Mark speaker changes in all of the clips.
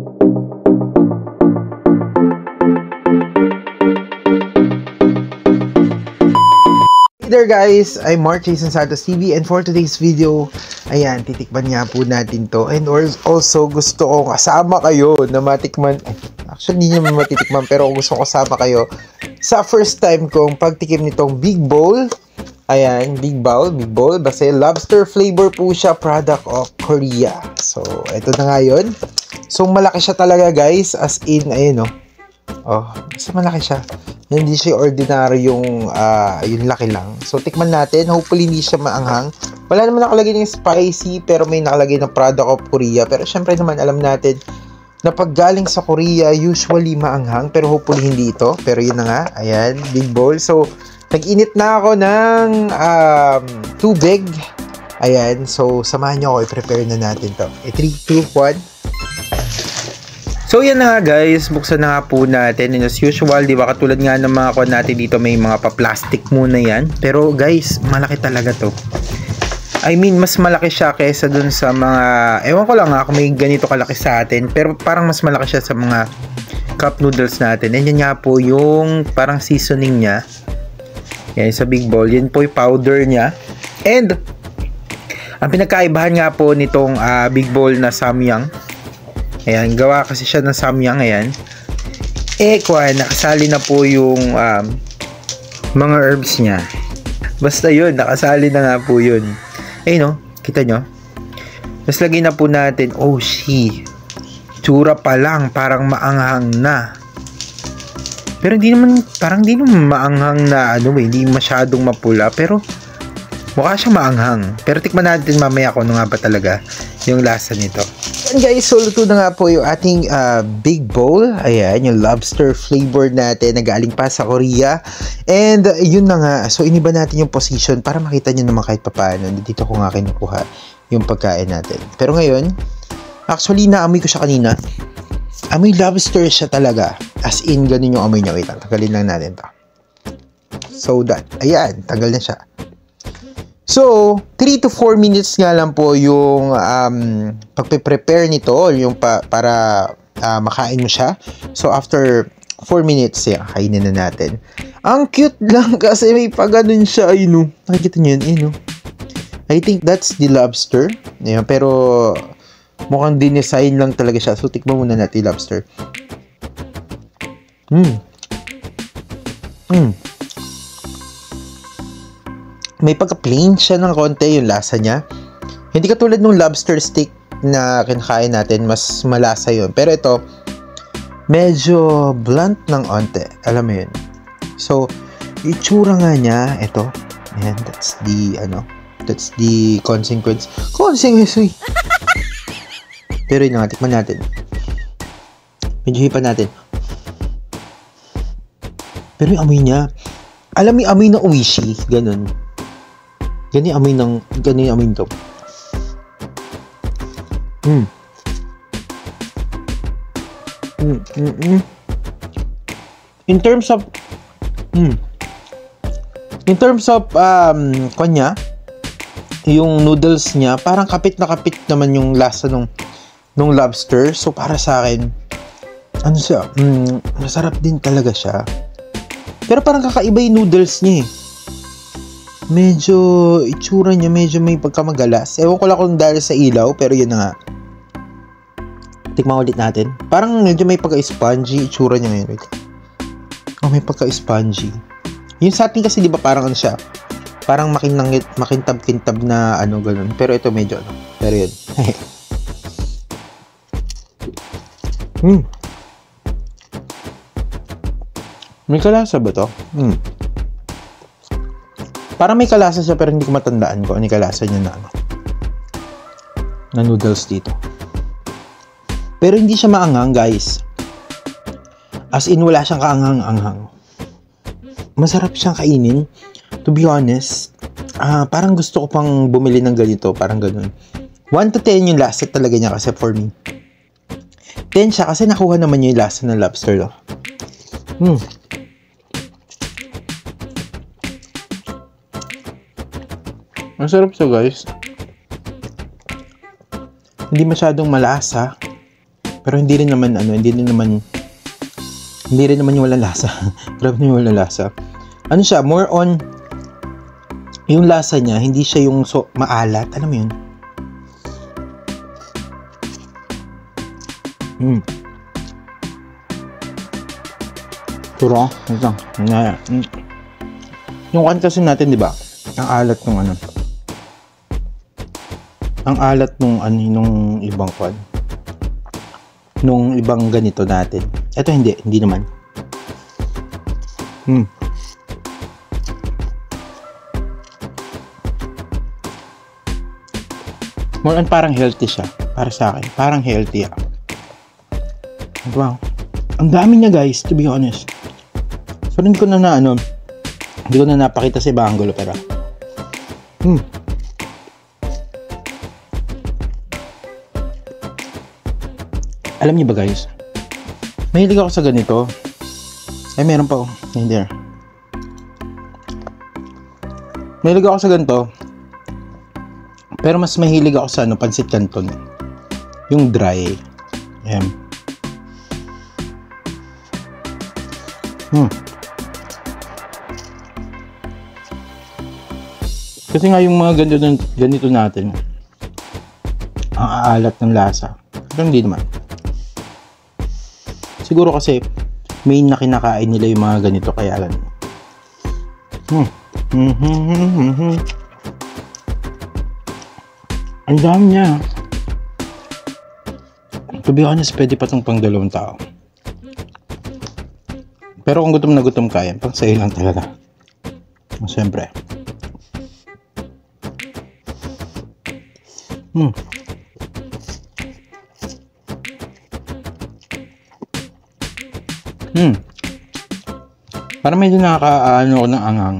Speaker 1: Hey there guys, I'm Mark Jason Santos TV, and for today's video, ayan, titikman nga po natin to, and also gusto kong kasama kayo na matikman, actually hindi naman matitikman, pero gusto kong kasama kayo sa first time kong pagtikim nitong Big Bowl. Ayan, Big Bowl, basta lobster flavor po siya, product of Korea. So, ito na nga yun. So, malaki siya talaga guys, as in, ayun o. Oh, basta malaki siya. Hindi siya ordinary yung laki lang. So, tikman natin. Hopefully, hindi siya maanghang. Wala naman nakalagay ng spicy, pero may nakalagay ng product of Korea. Pero syempre naman, alam natin na pag galing sa Korea, usually maanghang. Pero hopefully, hindi ito. Pero yun na nga. Ayan, Big Bowl. So, nag-init na ako ng tubig. Ayan. So, samahan nyo ako. I-prepare na natin to. 3, 2, 1. So yan na nga guys, buksan na nga po natin, and as usual, di ba katulad nga ng mga kuwan natin dito, may mga pa-plastic muna yan, pero guys, malaki talaga to. I mean, mas malaki siya kaysa dun sa mga, ewan ko lang nga kung may ganito kalaki sa atin, pero parang mas malaki siya sa mga cup noodles natin. And yan nga po yung parang seasoning niya, yan sa Big Bowl, yan po yung powder niya. And ang pinagkaibahan nga po nitong Big Bowl na samyang, ayan, gawa kasi siya ng samyang, ayan. Nakasali na po yung mga herbs niya. Basta yun, nakasali na nga po yun. Ayun no, kita nyo? Tapos lagyan na po natin, oh she, tsura pa lang, parang maanghang na. Pero hindi naman, parang hindi naman maanghang na, hindi masyadong mapula, pero mukha siyang maanghang. Pero tikman natin mamaya kung ano nga ba talaga yung lasa nito. And guys, so luto na nga po yung ating Big Bowl. Ayan, yung lobster flavor natin na galing pa sa Korea. And yun na nga, so iniba natin yung position para makita nyo naman kahit papaano. Dito ko nga kinukuha yung pagkain natin. Pero ngayon, actually naamoy ko siya kanina. Amoy lobster siya talaga. As in, ganun yung amoy niya. Wait lang, tagalin lang natin to. So that, ayan, tagal na siya. So, 3 to 4 minutes nga lang po yung pagpe-prepare nito, yung para makain mo siya. So, after 4 minutes, yan, kainin na natin. Ang cute lang kasi may pag-ganun siya, ayun. Nakikita nyo yun, I think that's the lobster. Ayan, pero mukhang dinesign lang talaga siya. So, tikman muna natin yung lobster. May pagka-plain siya ng konti yung lasa niya. Hindi katulad ng lobster stick na kinakain natin, mas malasa yun. Pero ito, medyo blunt ng konti. Alam mo yun. So, itsura nga niya, ito. Ayan, that's the consequence. Uy! Pero yun nga, tikman natin. Medyo hipan natin. Pero yung amoy niya, alam mo yung amoy ng uwishi, ganun. Ganyan yung amoy nito. In terms of kanya, yung noodles niya, parang kapit na kapit naman yung lasa nung lobster. So para sa akin, ano siya, masarap din talaga siya. Pero parang kakaiba yung noodles niya medyo itsura niya, medyo may pagkamagalas. Ewan ko lang kung dahil sa ilaw, pero yun na nga. Tikman ulit natin. Parang medyo may pagka-spongy itsura niya ngayon. Oh, may pagka-spongy. Yung sa atin kasi di ba parang ano siya? Parang makintab-kintab na ganun. Pero ito medyo Pero yun. May kalasa ba to? Parang may kalasa siya, pero hindi ko matandaan ko ano yung kalasa niya na noodles dito. Pero hindi siya maanghang, guys. As in, wala siyang kaanghang-anghang. Masarap siyang kainin. To be honest, parang gusto ko pang bumili ng ganito. Parang ganun. 1 to 10 yung lasa talaga niya kasi for me. 10 siya kasi nakuha naman yung lasa ng lobster. Masarap siya guys. Hindi masyadong malasa. Pero hindi rin naman yung walang lasa. Grabe na yung walang lasa. Ano siya, more on yung lasa niya, hindi siya yung maalat. Alam mo yun? Turo, ito. Yung kan kasi natin, di ba? Ang alat nung ano. Ang alat nung ibang kan. Nung ibang ganito natin. Ito hindi naman. More on parang healthy siya. Para sa akin. Parang healthy. Wow. Ang dami niya guys, to be honest. So, hindi ko na napakita sa ibang angulo, pero alam niyo ba guys, mahilig ako sa ganito. Ay, meron pa hindi. Mahilig ako sa ganito, pero mas mahilig ako sa pancit canton, yung dry. Ayan. Kasi nga yung mga ganito natin, ang aalat ng lasa. Pero hindi naman. Siguro kasi main na kinakain nila yung mga ganito, kaya alam. Ang dami niya. To be honest, pwede pa itong pang 2 tao. Pero kung gutom na gutom ka, yan, pang sa'yo lang talaga. Siyempre. Parang medyo nakakaano ko ng anghang.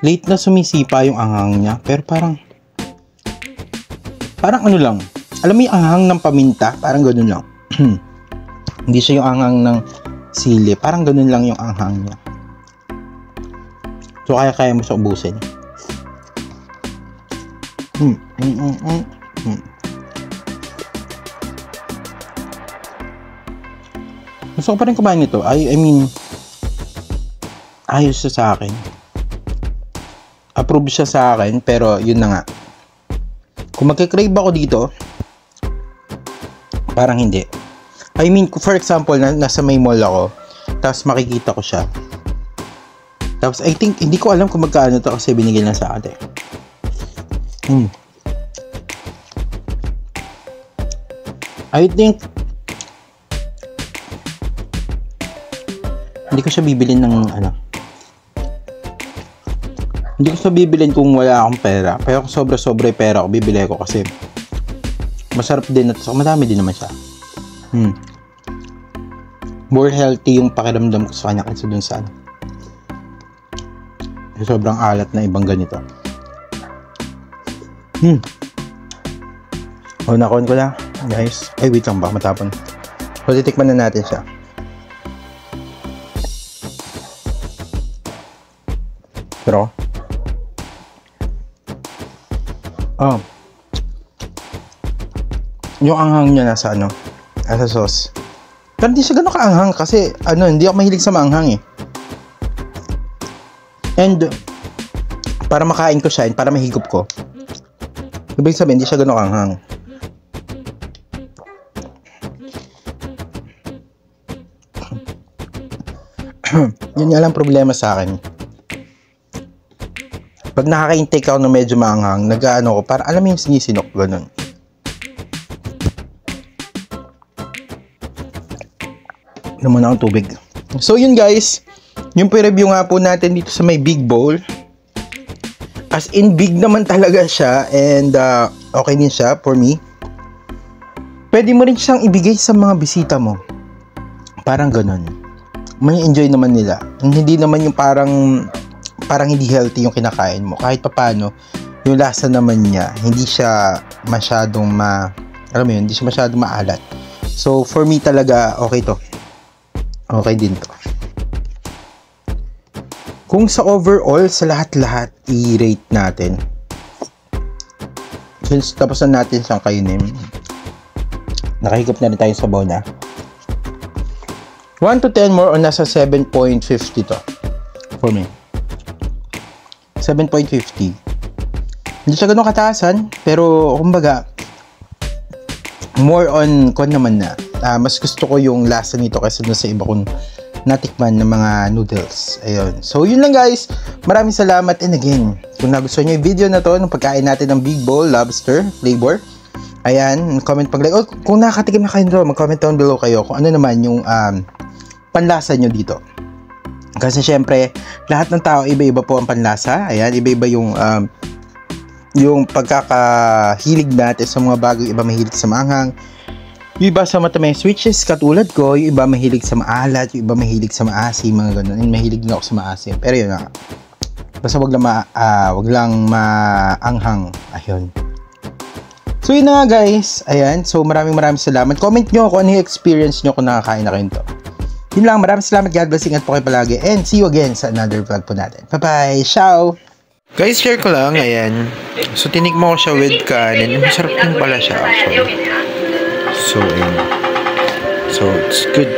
Speaker 1: Late na sumisipa yung anghang niya, pero parang ano lang. Alam mo yung anghang ng paminta? Parang ganun lang. Hindi siya yung anghang ng sili. Parang ganun lang yung anghang niya. So, kaya mo siya ubusin. Gusto ko pa rin kumain nito. I mean, ayos siya sa akin. Approve siya sa akin, pero yun na nga. Kung magkikrave ako dito, parang hindi. I mean, for example, nasa may mall ako, tapos makikita ko siya. Tapos, I think, hindi ko alam kung magkano to kasi binigay lang sa ate. I think, hindi ko siya bibilin ng hindi ko siya bibilin kung wala akong pera. Pero kung sobra-sobra yung pera ko, bibili ko kasi masarap din at madami din naman siya. More healthy yung pakiramdam ko sa kanya kasi dun sa sobrang alat na ibang ganito. Nakon ko lang guys. Ay, wait lang, baka matapon. So, titikman na natin siya. Pero yung anghang niya nasa nasa sauce. Pero hindi siya gano'n kaanghang kasi hindi ako mahilig sa maanghang eh. And para makain ko siya and para mahigop ko, ibig sabihin hindi siya gano'n kaanghang. Yun nga lang problema sa akin. Pag nakaka-intake ako ng medyo maanghang, ko, para alam mo yung sinisinok, ganun. Inom muna akong tubig. So yun guys, yung pre-review nga po natin dito sa may big bowl. As in big naman talaga siya and okay din siya for me. Pwede mo rin siyang ibigay sa mga bisita mo. Parang ganun. May enjoy naman nila. Hindi naman yung parang hindi healthy yung kinakain mo. Kahit papaano, yung lasa naman niya, hindi siya masyadong hindi siya masyadong maalat. So, for me talaga, okay to. Okay din to. Kung sa overall, sa lahat-lahat, i-rate natin. Since tapos na natin siyang kainin, Nakahigop na rin tayo sa sabaw na. 1 to 10 more on nasa 7.50 to. For me. 7.50. Hindi siya ganun kataasan, pero kumbaga, more on kon naman na. Mas gusto ko yung lasa nito kaysa dun sa iba kong natikman ng mga noodles. Ayun. So, yun lang guys. Maraming salamat. And again, kung nagustuhan nyo yung video na to, nung pagkain natin ng Big Bowl Lobster flavor, ayan, comment pag-like. O, kung nakakatikim na kayo nito, mag-comment down below kayo kung ano naman yung panlasa nyo dito. Kasi syempre, lahat ng tao, iba-iba po ang panlasa. Ayan, iba-iba yung pagkakahilig natin sa mga bago. Yung iba mahilig sa maanghang, yung iba sa matamis, which is katulad ko. Yung iba mahilig sa maalat, yung iba mahilig sa maasim, mga ganun. And mahilig na ako sa maasim, pero yun na, basta wag lang maanghang. Ayun. So yun na nga guys. Ayan, so maraming salamat. Comment nyo kung ano yung experience nyo kung nakakain na kayo nito. Yun lang, maraming salamat. God bless, ingat po kayo palagi, and see you again sa another vlog po natin. Bye bye, ciao. Guys, share ko lang, ayan. So, tinikman ko siya with kanin. Masarap din pala siya, actually. So, ayan. So, it's good.